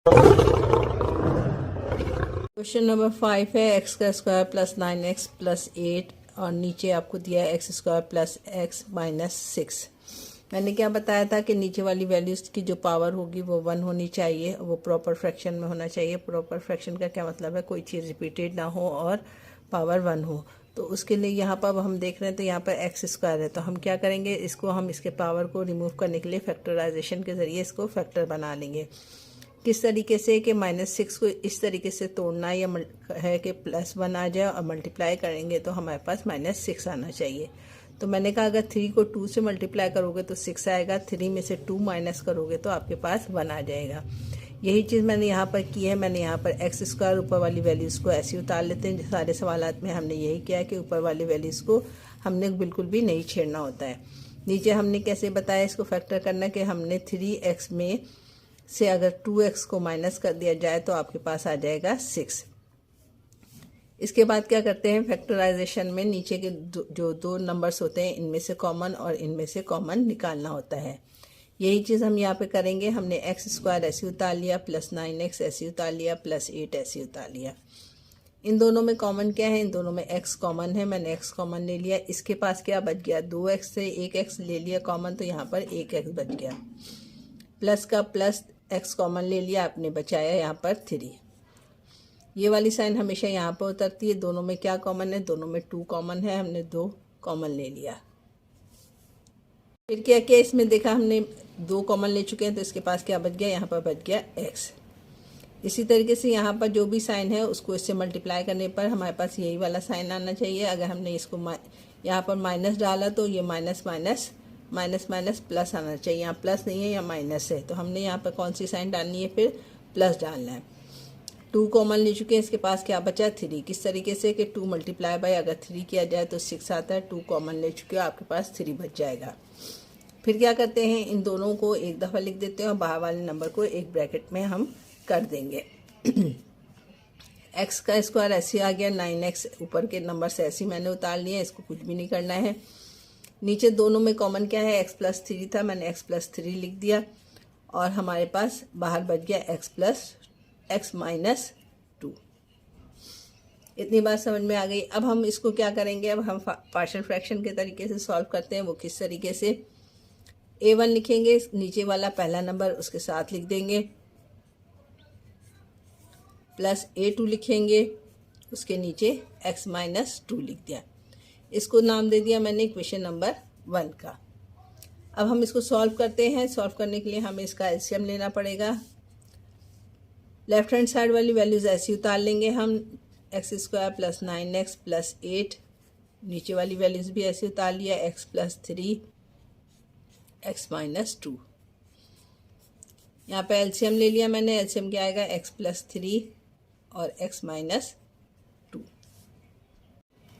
Question number 5 है x का square plus 9x plus 8 और नीचे आपको दिया है x square plus x minus 6। मैंने क्या बताया था कि नीचे वाली वैल्यूज़ की जो पावर होगी वो 1 होनी चाहिए, वो प्रॉपर फ्रैक्शन में होना चाहिए। प्रॉपर फ्रैक्शन का क्या मतलब है, कोई चीज़ रिपीटेड ना हो और पावर 1 हो। तो उसके लिए यहाँ पर हम देख रहे हैं तो यहाँ पर एक्स स्क्वायर है, तो हम क्या करेंगे, इसको हम इसके पावर को रिमूव करने के लिए फैक्टराइजेशन के ज़रिए इसको फैक्टर बना लेंगे। किस तरीके से कि -6 को इस तरीके से तोड़ना या है कि +1 आ जाए और मल्टीप्लाई करेंगे तो हमारे पास -6 आना चाहिए। तो मैंने कहा अगर 3 को 2 से मल्टीप्लाई करोगे तो 6 आएगा, 3 में से 2 माइनस करोगे तो आपके पास 1 आ जाएगा। यही चीज़ मैंने यहाँ पर की है। मैंने यहाँ पर एक्स स्क्वायर ऊपर वाली वैल्यूज़ को ऐसे उतार लेते हैं। सारे सवालात में हमने यही किया कि ऊपर वाली वैल्यूज़ को हमने बिल्कुल भी नहीं छेड़ना होता है। नीचे हमने कैसे बताया इसको फैक्टर करना कि हमने 3x में से अगर 2x को माइनस कर दिया जाए तो आपके पास आ जाएगा 6। इसके बाद क्या करते हैं, फैक्टराइजेशन में नीचे के जो दो नंबर्स होते हैं इनमें से कॉमन और इनमें से कॉमन निकालना होता है। यही चीज़ हम यहाँ पे करेंगे। हमने एक्स स्क्वायर ऐसे उतार लिया, प्लस 9x ऐसे उतार लिया, प्लस 8 ऐसे उतार लिया। इन दोनों में कॉमन क्या है, इन दोनों में x कॉमन है, मैंने x कॉमन ले लिया। इसके पास क्या बच गया, 2x से 1x ले लिया कॉमन, तो यहाँ पर 1x बच गया। प्लस का प्लस x कॉमन ले लिया, आपने बचाया यहाँ पर 3। ये वाली साइन हमेशा यहाँ पर उतरती है। दोनों में क्या कॉमन है, दोनों में 2 कॉमन है, हमने 2 कॉमन ले लिया। फिर क्या किया, इसमें देखा हमने 2 कॉमन ले चुके हैं तो इसके पास क्या बच गया, यहाँ पर बच गया x। इसी तरीके से यहाँ पर जो भी साइन है उसको इससे मल्टीप्लाई करने पर हमारे पास यही वाला साइन आना चाहिए। अगर हमने इसको यहाँ पर माइनस डाला तो ये minus minus minus minus plus आना चाहिए। यहाँ प्लस नहीं है, यहाँ माइनस है, तो हमने यहाँ पर कौन सी साइन डालनी है, फिर प्लस डालना है। 2 कॉमन ले चुके हैं, इसके पास क्या बचा, 3। किस तरीके से कि 2 मल्टीप्लाई बाय अगर 3 किया जाए तो 6 आता है। 2 कॉमन ले चुके हो, आपके पास 3 बच जाएगा। फिर क्या करते हैं, इन दोनों को एक दफ़ा लिख देते हैं और बाहर वाले नंबर को एक ब्रैकेट में हम कर देंगे। एक्स का स्क्वायर ऐसे आ गया, 9x ऊपर के नंबर से ऐसे मैंने उतार लिया, इसको कुछ भी नहीं करना है। नीचे दोनों में कॉमन क्या है, x प्लस 3 था, मैंने x प्लस 3 लिख दिया और हमारे पास बाहर बच गया x माइनस 2। इतनी बात समझ में आ गई। अब हम इसको क्या करेंगे, अब हम पार्शियल फ्रैक्शन के तरीके से सॉल्व करते हैं। वो किस तरीके से, a1 लिखेंगे, नीचे वाला पहला नंबर उसके साथ लिख देंगे, प्लस a2 लिखेंगे, उसके नीचे x माइनस 2 लिख दिया। इसको नाम दे दिया मैंने क्वेश्चन नंबर 1 का। अब हम इसको सॉल्व करते हैं। सॉल्व करने के लिए हमें इसका एलसीएम लेना पड़ेगा। लेफ्ट हैंड साइड वाली वैल्यूज ऐसी उतार लेंगे हम, x square plus 9x plus 8, नीचे वाली वैल्यूज भी ऐसे उतार लिया, x प्लस 3 x माइनस 2। यहाँ पे एलसीएम ले लिया मैंने, एलसीएम क्या आएगा, x प्लस 3 और x माइनस 2।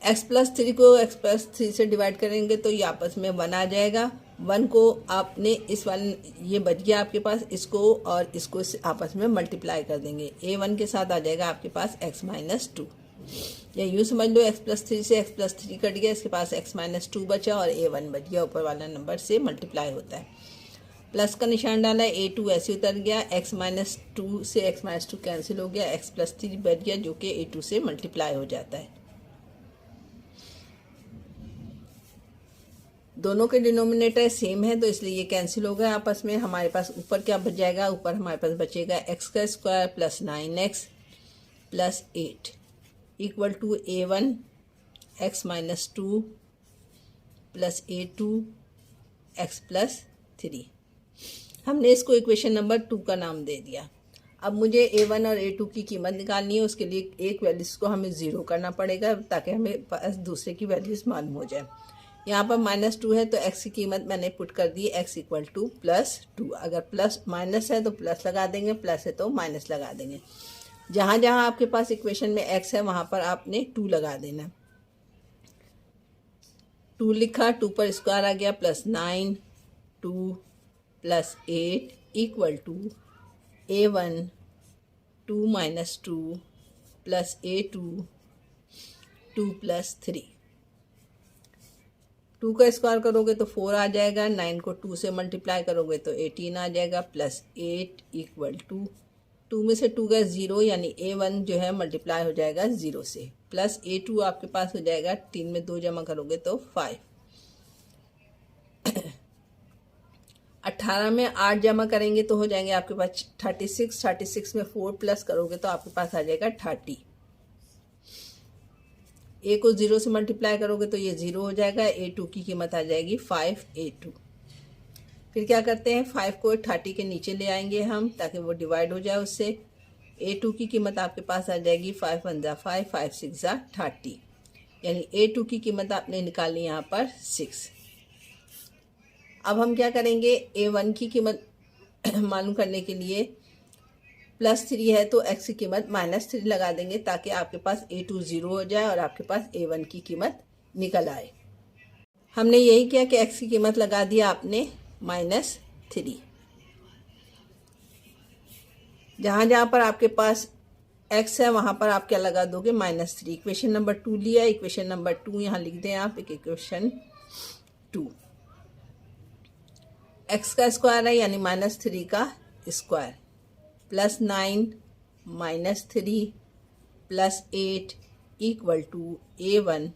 x प्लस 3 को x प्लस 3 से डिवाइड करेंगे तो ये आपस में 1 आ जाएगा। 1 को आपने इस वाले, ये बच गया आपके पास, इसको और इसको आपस में मल्टीप्लाई कर देंगे, a1 के साथ आ जाएगा आपके पास x माइनस 2। या यूँ समझ लो x प्लस 3 से x प्लस 3 कट गया, इसके पास x माइनस 2 बचा और a1 बच गया, ऊपर वाला नंबर से मल्टीप्लाई होता है। प्लस का निशान डाला, a2 ऐसे उतर गया, x माइनस 2 से x माइनस 2 कैंसिल हो गया, x प्लस 3 बच गया जो कि a2 से मल्टीप्लाई हो जाता है। दोनों के डिनोमिनेटर सेम है तो इसलिए ये कैंसिल हो गया आपस में। हमारे पास ऊपर क्या बच जाएगा, ऊपर हमारे पास बचेगा एक्स का square plus 9x plus 8 equal to a1 x minus 2 plus a2 x plus 3। हमने इसको इक्वेशन नंबर 2 का नाम दे दिया। अब मुझे a1 और a2 की कीमत निकालनी है। उसके लिए एक वैल्यूज़ को हमें 0 करना पड़ेगा ताकि हमें पास दूसरे की वैल्यूज़ मालूम हो जाए। यहाँ पर -2 है तो x की कीमत मैंने पुट कर दी, x इक्वल टू +2। अगर प्लस माइनस है तो प्लस लगा देंगे, प्लस है तो माइनस लगा देंगे। जहाँ जहाँ आपके पास इक्वेशन में x है वहाँ पर आपने 2 लगा देना। 2 लिखा, 2 पर स्क्वायर आ गया, +9 2 plus 8 equal to a1 2 minus 2 plus a2 2 plus 3। 2 का स्क्वायर करोगे तो 4 आ जाएगा, 9 को 2 से मल्टीप्लाई करोगे तो 18 आ जाएगा, प्लस 8 इक्वल टू 2 में से 2 गया 0, यानी A1 जो है मल्टीप्लाई हो जाएगा 0 से, प्लस A2 आपके पास हो जाएगा 3 में 2 जमा करोगे तो 5। 18 में 8 जमा करेंगे तो हो जाएंगे आपके पास 36। 36 में 4 प्लस करोगे तो आपके पास आ जाएगा 30। A को 0 से मल्टीप्लाई करोगे तो ये 0 हो जाएगा। A2 की कीमत आ जाएगी 5A2। फिर क्या करते हैं, 5 को 30 के नीचे ले आएंगे हम ताकि वो डिवाइड हो जाए उससे। A2 की कीमत आपके पास आ जाएगी 5 1 जा 5, 5 6 जा 30, यानी A2 की कीमत आपने निकाली यहाँ पर 6। अब हम क्या करेंगे, A1 की कीमत मालूम करने के लिए +3 है तो x की कीमत -3 लगा देंगे ताकि आपके पास A2 0 हो जाए और आपके पास A1 की कीमत निकल आए। हमने यही किया कि x की कीमत लगा दिया आपने -3। जहाँ जहाँ पर आपके पास x है वहाँ पर आप क्या लगा दोगे, -3। इक्वेशन नंबर 2 लिया, इक्वेशन नंबर 2 यहाँ लिख दें आप, एक इक्वेशन 2। x का स्क्वायर है यानी -3 का square, +9 -3 +8 equal to A1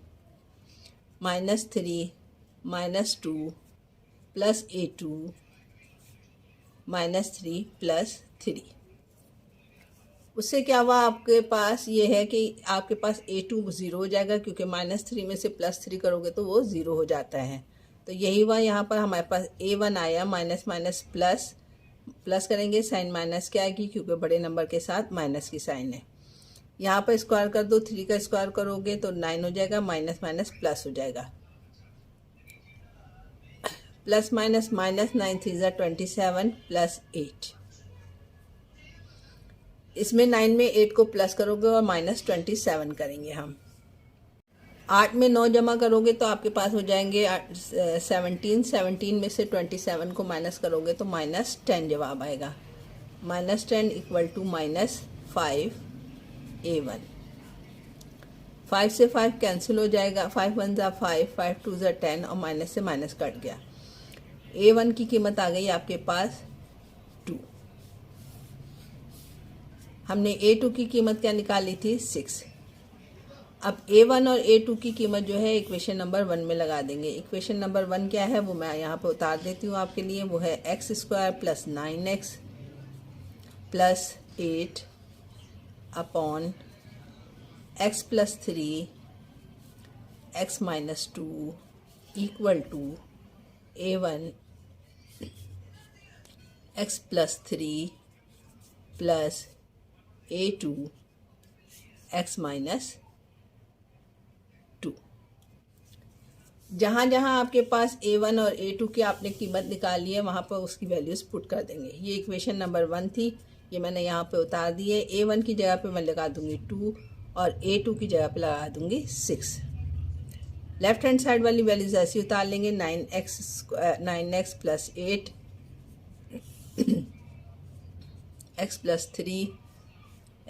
-3 -2 +A2 -3 +3। उससे क्या हुआ, आपके पास ये है कि आपके पास A2 0 हो जाएगा क्योंकि -3 में से +3 करोगे तो वो 0 हो जाता है। तो यही हुआ, यहाँ पर हमारे पास A1 आया, माइनस माइनस प्लस, प्लस करेंगे साइन माइनस क्या आएगी क्योंकि बड़े नंबर के साथ माइनस की साइन है। यहाँ पर स्क्वायर कर दो, 3 का स्क्वायर करोगे तो 9 हो जाएगा, माइनस माइनस प्लस हो जाएगा, प्लस माइनस माइनस, 9 3 जा 27 +8। इसमें 9 में 8 को प्लस करोगे और -27 करेंगे हम। 8 में 9 जमा करोगे तो आपके पास हो जाएंगे 17। 17 में से 27 को माइनस करोगे तो -10 जवाब आएगा। -10 इक्वल टू -5 A1। 5 से 5 कैंसिल हो जाएगा, 5 1 जा 5, 5 2 जा 10 और माइनस से माइनस कट गया। A1 की कीमत आ गई आपके पास 2। हमने A2 की कीमत क्या निकाली थी, 6। अब A1 और A2 की कीमत जो है इक्वेशन नंबर 1 में लगा देंगे। इक्वेशन नंबर 1 क्या है वो मैं यहाँ पे उतार देती हूँ आपके लिए। वो है x² + 9x + 8 upon x + 3 x - 2 equal to A1 x + 3 + A2 x - 2। जहाँ जहाँ आपके पास A1 और A2 की आपने कीमत निकाली है वहाँ पर उसकी वैल्यूज पुट कर देंगे। ये इक्वेशन नंबर 1 थी, ये मैंने यहाँ पे उतार दी है। A1 की जगह पे मैं लगा दूंगी 2 और A2 की जगह पे लगा दूंगी 6। लेफ्ट हैंड साइड वाली वैल्यूज ऐसी उतार लेंगे, 9x + 8 x + 3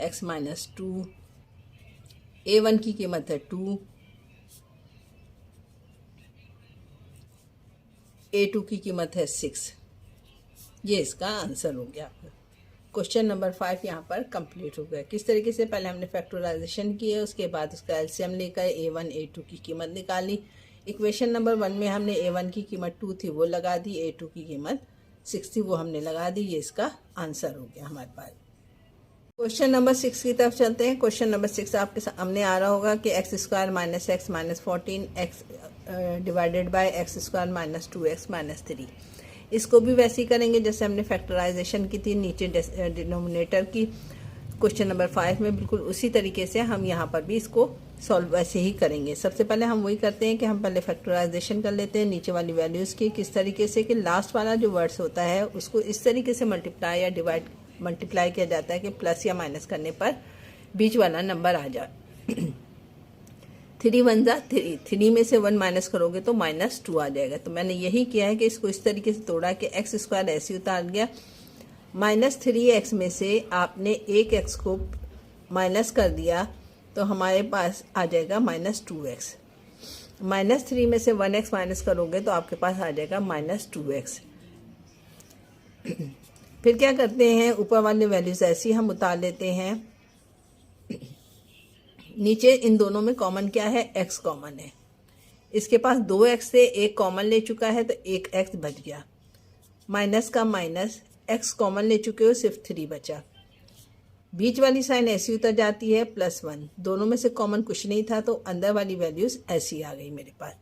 x - 2। A1 की कीमत है 2, A2 की कीमत है 6। ये इसका आंसर हो गया। क्वेश्चन नंबर 5 यहाँ पर कंप्लीट हो गया। किस तरीके से, पहले हमने फैक्टराइजेशन किया, उसके बाद उसका एलसीएम लेकर A1 A2 की कीमत निकाली। इक्वेशन नंबर 1 में हमने A1 की कीमत 2 थी वो लगा दी, A2 की कीमत 6 थी वो हमने लगा दी। ये इसका आंसर हो गया हमारे पास। क्वेश्चन नंबर 6 की तरफ चलते हैं। क्वेश्चन नंबर 6 आपके सामने आ रहा होगा कि x² - x - 14 x divided by x² - 2x - 3। इसको भी वैसे ही करेंगे जैसे हमने फैक्टराइजेशन की थी, नीचे डिनोमिनेटर की। क्वेश्चन नंबर 5 में बिल्कुल उसी तरीके से हम यहाँ पर भी इसको सॉल्व वैसे ही करेंगे। सबसे पहले हम वही करते हैं कि हम पहले फैक्टराइजेशन कर लेते हैं नीचे वाली वैल्यूज़ की। किस तरीके से कि लास्ट वाला जो वर्ड्स होता है उसको इस तरीके से मल्टीप्लाई या डिवाइड मल्टीप्लाई किया जाता है कि प्लस या माइनस करने पर बीच वाला नंबर आ जाए। 3 1 जा 3, 3 में से 1 माइनस करोगे तो -2 आ जाएगा। तो मैंने यही किया है कि इसको इस तरीके से तोड़ा कि x² ऐसे उतार गया, -3x में से आपने एक x को माइनस कर दिया तो हमारे पास आ जाएगा -2x। -3 में से 1x माइनस करोगे तो आपके पास आ जाएगा -2x। फिर क्या करते हैं, ऊपर वाले वैल्यूज ऐसी हम उतार लेते हैं। नीचे इन दोनों में कॉमन क्या है, x कॉमन है। इसके पास 2x से एक कॉमन ले चुका है तो एक x बच गया। माइनस का माइनस, x कॉमन ले चुके हो, सिर्फ 3 बचा। बीच वाली साइन ऐसी उतर जाती है +1। दोनों में से कॉमन कुछ नहीं था तो अंदर वाली वैल्यूज ऐसी आ गई मेरे पास।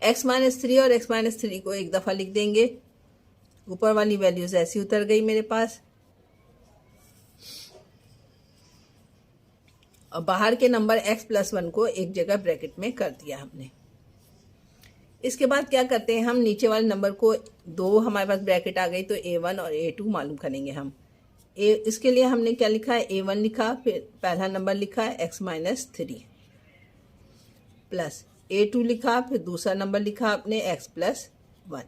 x-3 और x-3 को एक दफ़ा लिख देंगे। ऊपर वाली वैल्यूज ऐसी उतर गई मेरे पास और बाहर के नंबर x+1 को एक जगह ब्रैकेट में कर दिया हमने। इसके बाद क्या करते हैं, हम नीचे वाले नंबर को, 2 हमारे पास ब्रैकेट आ गई तो a1 और a2 मालूम करेंगे हम। इसके लिए हमने क्या लिखा है, a1 लिखा, फिर पहला नंबर लिखा है x-3 प्लस a2 लिखा, फिर दूसरा नंबर लिखा आपने x+1।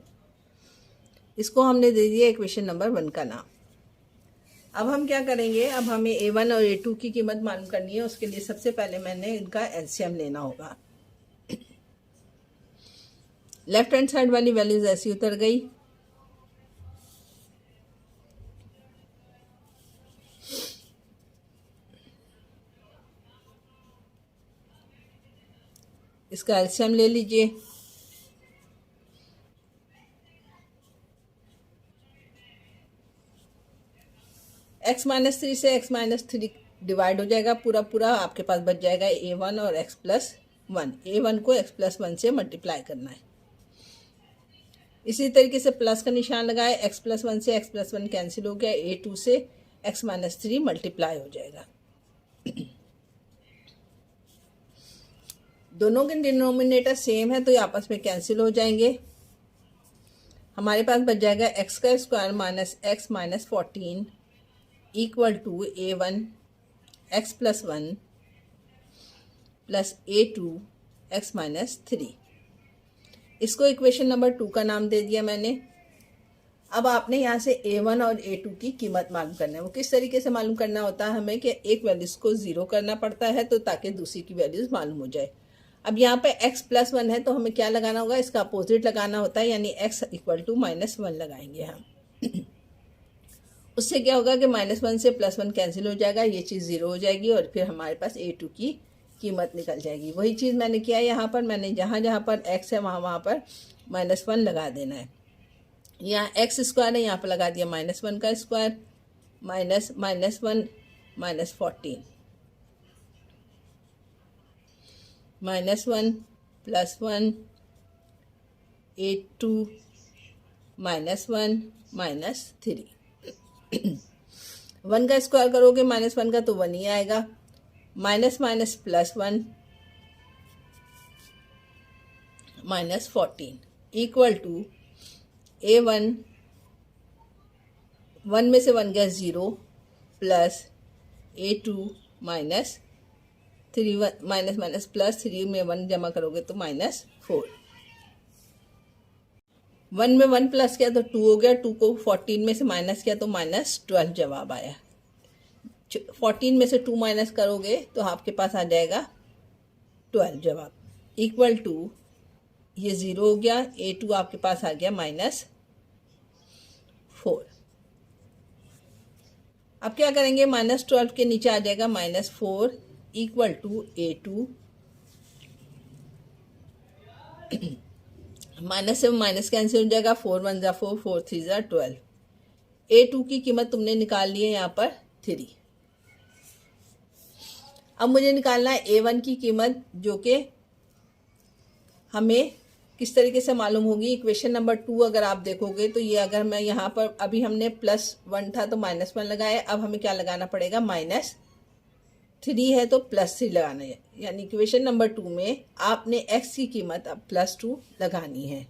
इसको हमने दे दिया इक्वेशन नंबर 1 का नाम। अब हम क्या करेंगे, अब हमें a1 और a2 की कीमत मालूम करनी है। उसके लिए सबसे पहले मैंने इनका एलसीएम लेना होगा। लेफ्ट हैंड साइड वाली वैल्यूज ऐसी उतर गई। इसका एलसीएम ले लीजिए। x-3 से x-3 डिवाइड हो जाएगा पूरा पूरा, आपके पास बच जाएगा a1 और x+1। a1 को x+1 से मल्टीप्लाई करना है। इसी तरीके से प्लस का निशान लगाए, x+1 से x+1 कैंसिल हो गया, a2 से x-3 मल्टीप्लाई हो जाएगा। दोनों के डिनोमिनेटर सेम है तो ये आपस में कैंसिल हो जाएंगे। हमारे पास बच जाएगा x² minus x minus 14 equal to a1 x+1 plus a2 x-3। इसको इक्वेशन नंबर 2 का नाम दे दिया मैंने। अब आपने यहाँ से a1 और a2 की कीमत मालूम करना है। वो किस तरीके से मालूम करना होता है हमें कि एक वैल्यूज़ को 0 करना पड़ता है तो ताकि दूसरी की वैल्यूज़ मालूम हो जाए। अब यहाँ पे x+1 है तो हमें क्या लगाना होगा, इसका अपोजिट लगाना होता है, यानी x इक्वल टू -1 लगाएंगे हम। उससे क्या होगा कि -1 से +1 कैंसिल हो जाएगा, ये चीज़ 0 हो जाएगी और फिर हमारे पास a2 की कीमत निकल जाएगी। वही चीज़ मैंने किया है यहाँ पर, मैंने जहाँ जहाँ पर x है वहाँ पर -1 लगा देना है। यहाँ x² है, यहाँ पर लगा दिया -1 का स्क्वायर, माइनस -1 -14 -1 +1 a2 -1 -3। 1 का स्क्वायर करोगे -1 का तो 1 ही आएगा। Minus minus +1 -14 equal to a1, 1 में से 1 गया 0 प्लस a2 -3, माइनस माइनस +3 में 1 जमा करोगे तो -4। 1 में 1 प्लस किया तो 2 हो गया, 2 को 14 में से माइनस किया तो -12 जवाब आया। 14 में से 2 माइनस करोगे तो आपके पास आ जाएगा 12 जवाब, इक्वल टू ये 0 हो गया, a2 आपके पास आ गया -4। अब क्या करेंगे, -12 के नीचे आ जाएगा -4 इक्वल टू a2। माइनस से माइनस कैंसिल हो जाएगा, 4 1 ज़ा 4, 4 3 ज़ा 12। a2 की कीमत तुमने निकाल ली है यहाँ पर 3। अब मुझे निकालना है a1 की कीमत, जो कि हमें किस तरीके से मालूम होगी। इक्वेशन नंबर 2 अगर आप देखोगे तो ये, अगर मैं यहाँ पर, अभी हमने +1 था तो -1 लगाया, अब हमें क्या लगाना पड़ेगा, -3 है तो +3 लगाना है। यानी इक्वेशन नंबर 2 में आपने x की कीमत अब +2 लगानी है।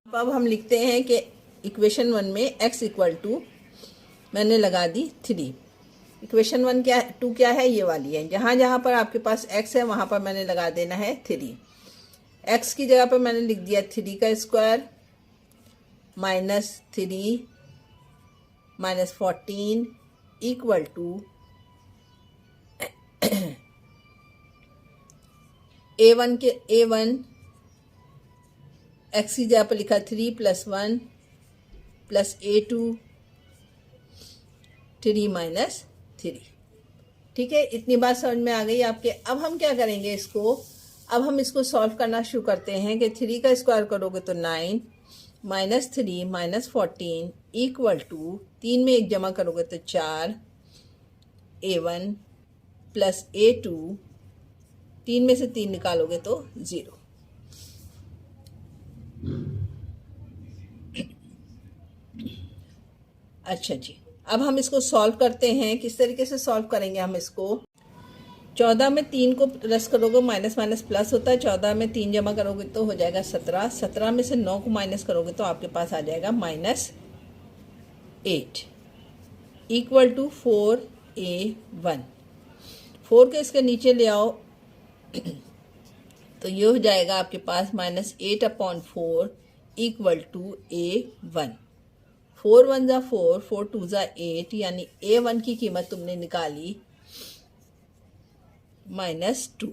अब हम लिखते हैं कि इक्वेशन 1 में x इक्वल टू मैंने लगा दी 3। इक्वेशन 1 क्या 2 क्या है, ये वाली है। जहाँ जहाँ पर आपके पास x है वहाँ पर मैंने लगा देना है 3। x की जगह पर मैंने लिख दिया 3 का square -3 -14 equal to a1 x की जगह पर लिखा 3 + 1 प्लस A2 3 माइनस 3। ठीक है, इतनी बात समझ में आ गई आपके। अब हम क्या करेंगे इसको, अब हम इसको सॉल्व करना शुरू करते हैं कि 3 का स्क्वायर करोगे तो 9 माइनस 3 माइनस 14 इक्वल टू 3 में 1 जमा करोगे तो 4 A1 प्लस A2, 3 में से 3 निकालोगे तो 0। अच्छा जी, अब हम इसको सॉल्व करते हैं। किस तरीके से सॉल्व करेंगे हम इसको, 14 में 3 को प्लस करोगे माइनस माइनस प्लस होता है, 14 में 3 जमा करोगे तो हो जाएगा 17, 17 में से 9 को माइनस करोगे तो आपके पास आ जाएगा -8 इक्वल टू 4A1। 4 के इसके नीचे ले आओ तो ये हो जाएगा आपके पास -8/4 इक्वल टू A1। 4 1 ज़ा 4, 4 2 ज़ा 8, यानी A1 की कीमत तुमने निकाली -2।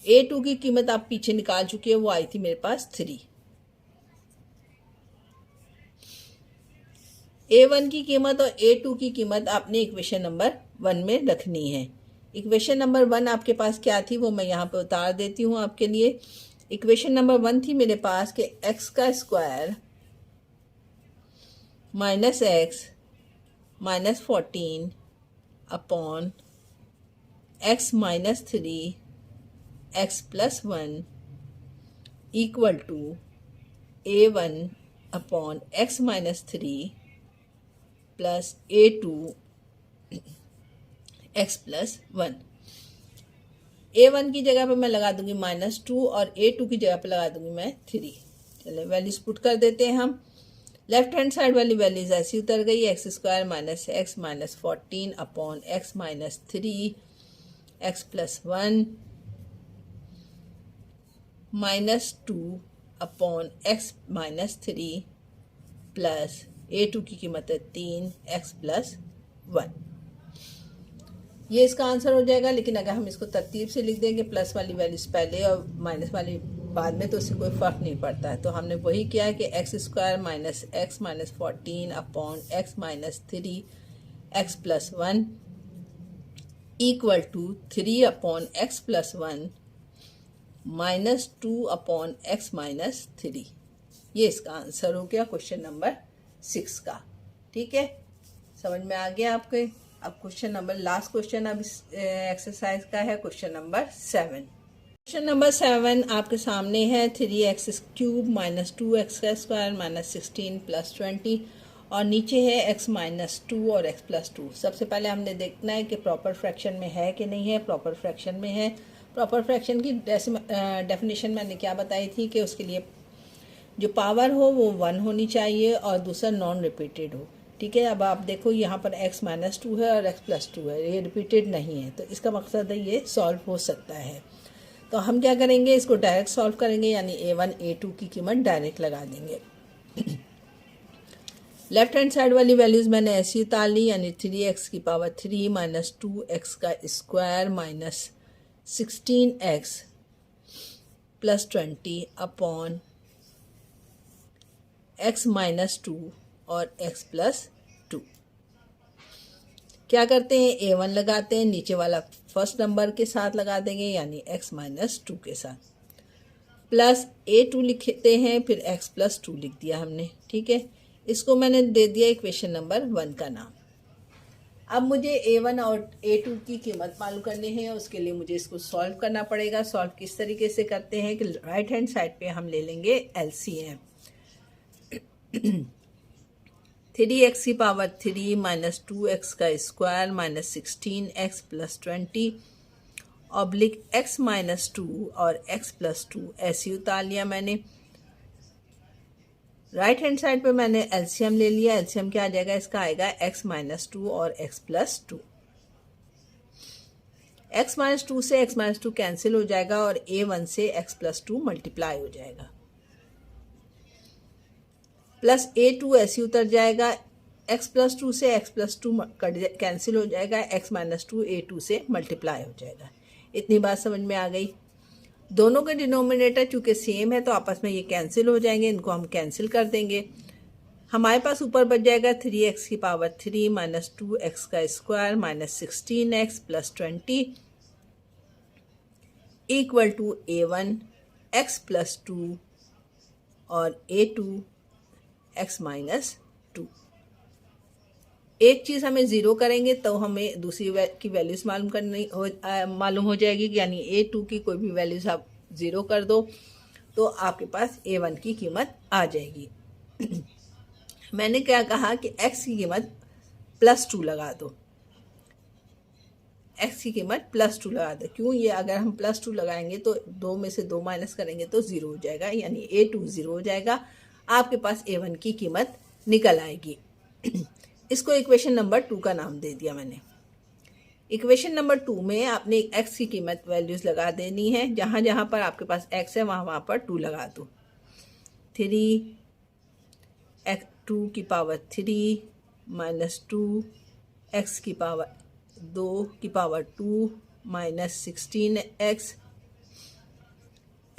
A2 की कीमत आप पीछे निकाल चुके हैं, वो आई थी मेरे पास 3। A1 की कीमत और A2 की कीमत आपने इक्वेशन नंबर 1 में रखनी है। इक्वेशन नंबर 1 आपके पास क्या थी वो मैं यहाँ पे उतार देती हूँ आपके लिए। इक्वेशन नंबर 1 थी मेरे पास कि x का square minus x minus 14 upon x minus 3 x plus 1 equal to A1 upon x minus 3 plus A2 x plus 1। A1 की जगह पे मैं लगा दूंगी -2 और A2 की जगह पे लगा दूंगी मैं 3। चलिए वैल्यूज पुट कर देते हैं हम। लेफ्ट हैंड साइड वाली वैल्यूज ऐसी उतर गई, x square minus x minus 14 upon x minus 3 x plus 1 -2 upon x minus 3 plus A2 की कीमत है 3 एक्स प्लस 1। ये इसका आंसर हो जाएगा। लेकिन अगर हम इसको तरतीब से लिख देंगे, प्लस वाली वैल्यूज पहले और माइनस वाली बाद में, तो उससे कोई फ़र्क नहीं पड़ता है। तो हमने वही किया है कि x square minus x minus 14 upon x minus 3 x plus 1 equal to 3 upon x plus 1 -2 upon x minus 3। ये इसका आंसर हो गया क्वेश्चन नंबर 6 का। ठीक है, समझ में आ गया आपके। अब क्वेश्चन नंबर, लास्ट क्वेश्चन अब इस एक्सरसाइज का है क्वेश्चन नंबर 7। क्वेश्चन नंबर 7 आपके सामने है 3x³ माइनस 2x का स्क्वायर माइनस 16 प्लस 20 और नीचे है x माइनस 2 और x प्लस 2। सबसे पहले हमने देखना है कि प्रॉपर फ्रैक्शन में है कि नहीं है। प्रॉपर फ्रैक्शन में है। प्रॉपर फ्रैक्शन की डेफिनेशन मैंने क्या बताई थी कि उसके लिए जो पावर हो वो 1 होनी चाहिए और दूसरा नॉन रिपीटेड हो। ठीक है, अब आप देखो यहाँ पर x माइनस 2 है और x प्लस 2 है, ये रिपीटेड नहीं है, तो इसका मकसद है ये सॉल्व हो सकता है। तो हम क्या करेंगे, इसको डायरेक्ट सॉल्व करेंगे, यानी A1 A2 की कीमत डायरेक्ट लगा देंगे। लेफ्ट हैंड साइड वाली वैल्यूज़ मैंने ऐसी उतार ली, यानी 3x की पावर 3 माइनस 2x का square minus 16x plus 20 upon x minus 2 और x प्लस 2। क्या करते हैं, A1 लगाते हैं, नीचे वाला फर्स्ट नंबर के साथ लगा देंगे, यानी x माइनस 2 के साथ, प्लस A2 लिखते हैं, फिर x प्लस 2 लिख दिया हमने। ठीक है, इसको मैंने दे दिया इक्वेशन नंबर 1 का नाम। अब मुझे A1 और A2 की कीमत मालूम करनी है, उसके लिए मुझे इसको सॉल्व करना पड़ेगा। सॉल्व किस तरीके से करते हैं कि राइट हैंड साइड पे हम ले लेंगे LCM। 3x की पावर 3 माइनस 2x का square minus 16x plus 20 oblique x minus 2 और x प्लस 2 ऐसी उतार लिया मैंने। राइट हैंड साइड पे मैंने एलसीएम ले लिया। एलसीएम क्या आ जाएगा, इसका आएगा x माइनस 2 और x प्लस 2। x माइनस 2 से x माइनस 2 कैंसिल हो जाएगा और A1 से x प्लस 2 मल्टीप्लाई हो जाएगा, प्लस A2 ऐसी उतर जाएगा। x प्लस 2 से x प्लस 2 कैंसिल हो जाएगा, x माइनस 2 A2 से मल्टीप्लाई हो जाएगा। इतनी बात समझ में आ गई। दोनों के डिनोमिनेटर चूंकि सेम है तो आपस में ये कैंसिल हो जाएंगे, इनको हम कैंसिल कर देंगे। हमारे पास ऊपर बच जाएगा 3x की पावर 3 माइनस 2x का square minus 16x plus 20 equal to A1 x plus 2 और A2 x माइनस 2। एक चीज़ हमें ज़ीरो करेंगे तो हमें दूसरी की वैल्यूज़ मालूम हो जाएगी, यानी A2 की कोई भी वैल्यूज़ आप ज़ीरो कर दो तो आपके पास A1 की कीमत आ जाएगी। मैंने क्या कहा कि x की कीमत +2 लगा दो, x की कीमत +2 लगा दो। क्यों? ये अगर हम +2 लगाएंगे तो 2 में से 2 माइनस करेंगे तो 0 हो जाएगा, यानी A2 0 हो जाएगा। आपके पास A1 की कीमत निकल आएगी। इसको इक्वेशन नंबर 2 का नाम दे दिया मैंने। इक्वेशन नंबर 2 में आपने x की कीमत वैल्यूज़ लगा देनी है। जहाँ जहाँ पर आपके पास x है वहाँ वहाँ पर 2 लगा दो। 3x2 की पावर 3 माइनस 2x की पावर 2 की पावर 2 माइनस 16x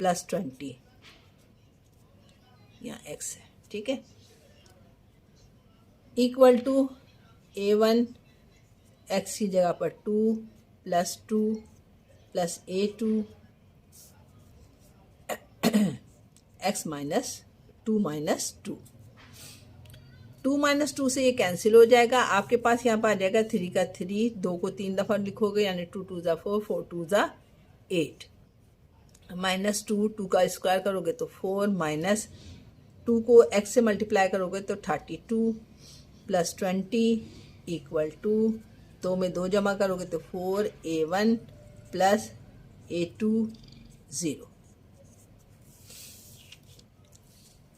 प्लस 20, यहाँ x है, ठीक है, इक्वल टू A1 x की जगह पर 2 plus A2 x minus 2 minus 2। 2 minus 2 से ये कैंसिल हो जाएगा। आपके पास यहाँ पर आ जाएगा 3 का 3, 2 को 3 दफ़ा लिखोगे यानी 2 2 ज़ा 4, 4 2 ज़ा 8, माइनस 2, 2 का स्क्वायर करोगे तो 4, माइनस 2 को x से मल्टीप्लाई करोगे तो 32 प्लस 20 इक्वल टू 2 में 2 जमा करोगे तो 4 A1 प्लस A2 0।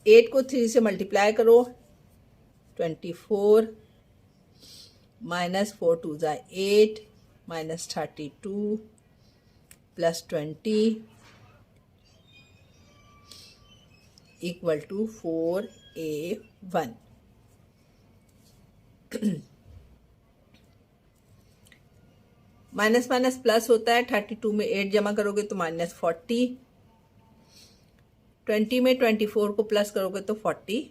8 को 3 से मल्टीप्लाई करो 24 माइनस 4 2 ज़ा 8 minus 32 plus 20 equal to 4A1। Minus minus plus होता है। 32 में 8 जमा करोगे तो माइनस 40, 20 में 24 को प्लस करोगे तो 44।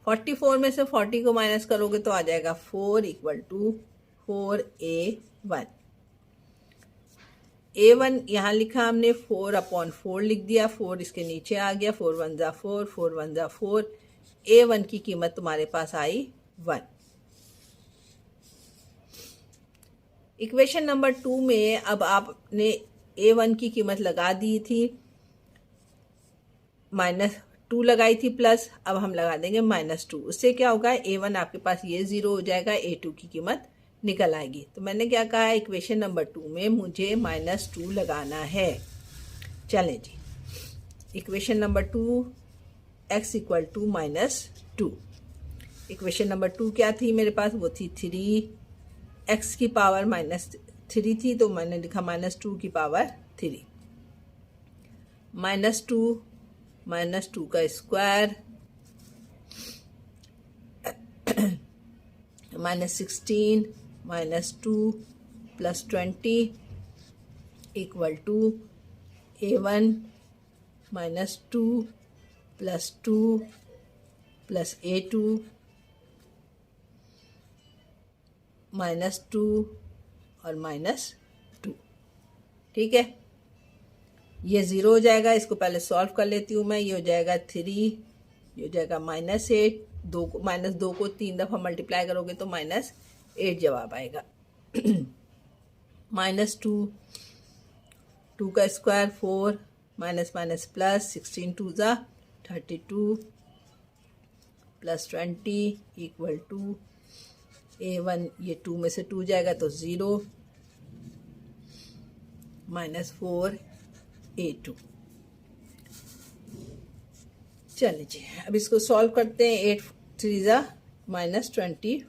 44 में से 40 को माइनस करोगे तो आ जाएगा 4 इक्वल टू 4A1। A1 यहाँ लिखा हमने 4/4 लिख दिया, 4 इसके नीचे आ गया, 4 1 ज़ा 4, 4 1 ज़ा 4। A1 की कीमत तुम्हारे पास आई 1। इक्वेशन नंबर 2 में अब आपने A1 की कीमत लगा दी थी, -2 लगाई थी प्लस, अब हम लगा देंगे -2। उससे क्या होगा, A1 आपके पास ये 0 हो जाएगा, A2 की कीमत निकल आएगी। तो मैंने क्या कहा, इक्वेशन नंबर 2 में मुझे -2 लगाना है। चलें जी, equation number 2 x equal to -2। Equation number 2 क्या थी मेरे पास, वो थी 3x की पावर -3 थी, तो मैंने लिखा -2 की पावर 3, -2 का square -16 -2 plus 20 equal to A1 -2 plus 2 plus A2 -2 और -2। ठीक है, ये 0 हो जाएगा। इसको पहले सॉल्व कर लेती हूँ मैं। ये हो जाएगा 3, ये हो जाएगा -8, 2 को 3 दफ़ा मल्टीप्लाई करोगे तो -8 जवाब आएगा। -2, 2 का स्क्वायर 4, माइनस माइनस प्लस, 16 2 ज़ा 32 प्लस 20 इक्वल टू A1, ये 2 में से 2 जाएगा तो 0, -4 A2। चलिए जी, अब इसको सॉल्व करते हैं। 8 3 ज़ा -24,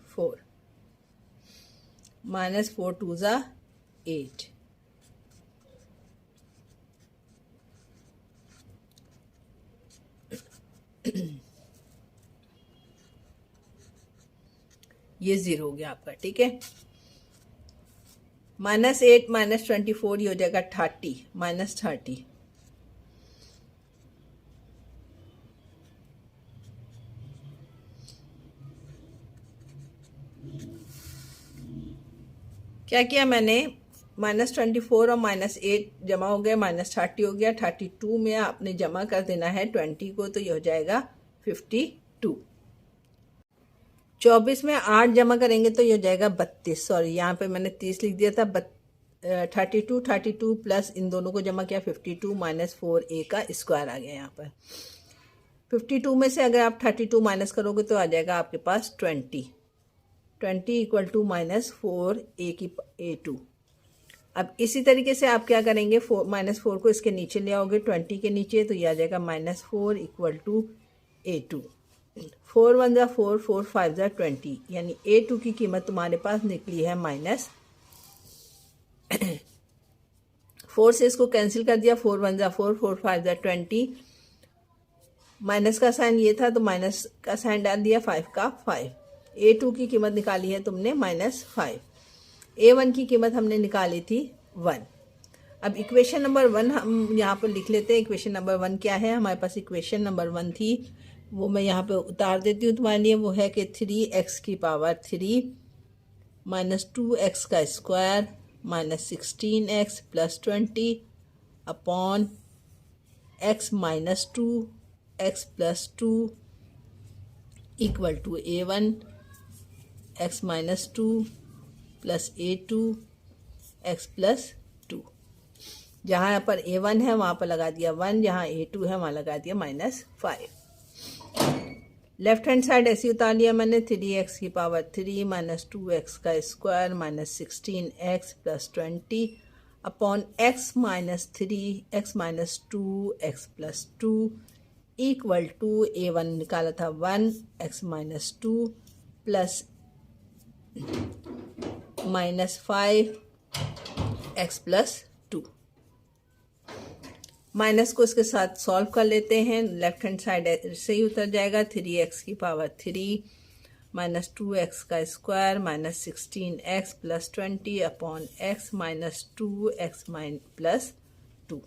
-4 2 ज़ा 8, ये 0 हो गया आपका। ठीक है, -8 -24 ये हो जाएगा 30 -30। क्या किया मैंने, -24 और -8 जमा हो गया, -30 हो गया। 32 में आपने जमा कर देना है 20 को, तो ये हो जाएगा 52। 24 में 8 जमा करेंगे तो ये हो जाएगा 32। सॉरी, यहाँ पे मैंने 30 लिख दिया था। 32 प्लस इन दोनों को जमा किया 52 -4a का स्क्वायर आ गया यहाँ पर। 52 में से अगर आप 32 माइनस करोगे तो आ जाएगा आपके पास 20 इक्वल टू -4a की a2। अब इसी तरीके से आप क्या करेंगे, -4 को इसके नीचे ले आओगे 20 के नीचे, तो ये आ जाएगा -4 इक्वल टू a2। 4 1 जा 4, 4 5 जा 20, यानी a2 की कीमत तुम्हारे पास निकली है -4 से इसको कैंसिल कर दिया। 4 1 जा 4, 4 5 जा 20, माइनस का साइन ये था तो माइनस का साइन डाल दिया, 5 का 5। a2 की कीमत निकाली है तुमने -5। a1 की कीमत हमने निकाली थी 1। अब इक्वेशन नंबर 1 हम यहाँ पर लिख लेते हैं। इक्वेशन नंबर 1 क्या है, हमारे पास इक्वेशन नंबर 1 थी, वो मैं यहाँ पे उतार देती हूँ तुम्हारे लिए। वो है कि 3x की पावर 3 -2x का square -16x plus 20 upon x -2x plus 2 equal to a1 x -2 plus a2 x plus 2। जहाँ पर a1 है वहाँ पर लगा दिया 1, जहाँ a2 है वहाँ लगा दिया -5। लेफ्ट हैंड साइड ऐसे उतार लिया मैंने। 3x की पावर 3 -2x का square -16x plus 20 upon x -3x -2x plus 2 equal to a1 निकाला था 1 x -2 plus -5 x plus 2। Minus को इसके साथ सॉल्व कर लेते हैं। लेफ्ट हैंड साइड से ही उतर जाएगा। 3x की पावर 3 -2x का square -16x plus 20 upon x -2x plus 2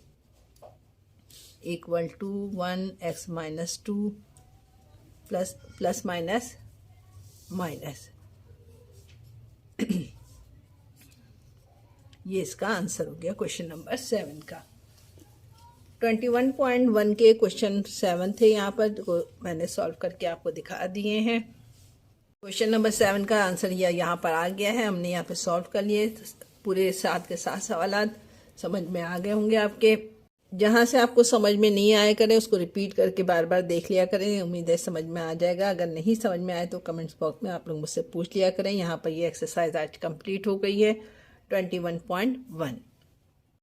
equal to 1 x -2 plus minus ये इसका आंसर हो गया क्वेश्चन नंबर 7 का। 21.1 के क्वेश्चन 7 थे यहाँ पर, तो मैंने सॉल्व करके आपको दिखा दिए हैं। क्वेश्चन नंबर 7 का आंसर यहाँ पर आ गया है, हमने यहाँ पे सॉल्व कर लिए। पूरे 7 के 7 सवाल समझ में आ गए होंगे आपके। जहाँ से आपको समझ में नहीं आया करें उसको रिपीट करके बार बार देख लिया करें, उम्मीद है समझ में आ जाएगा। अगर नहीं समझ में आए तो कमेंट्स बॉक्स में आप लोग मुझसे पूछ लिया करें। यहाँ पर ये एक्सरसाइज आज कंप्लीट हो गई है 21.1।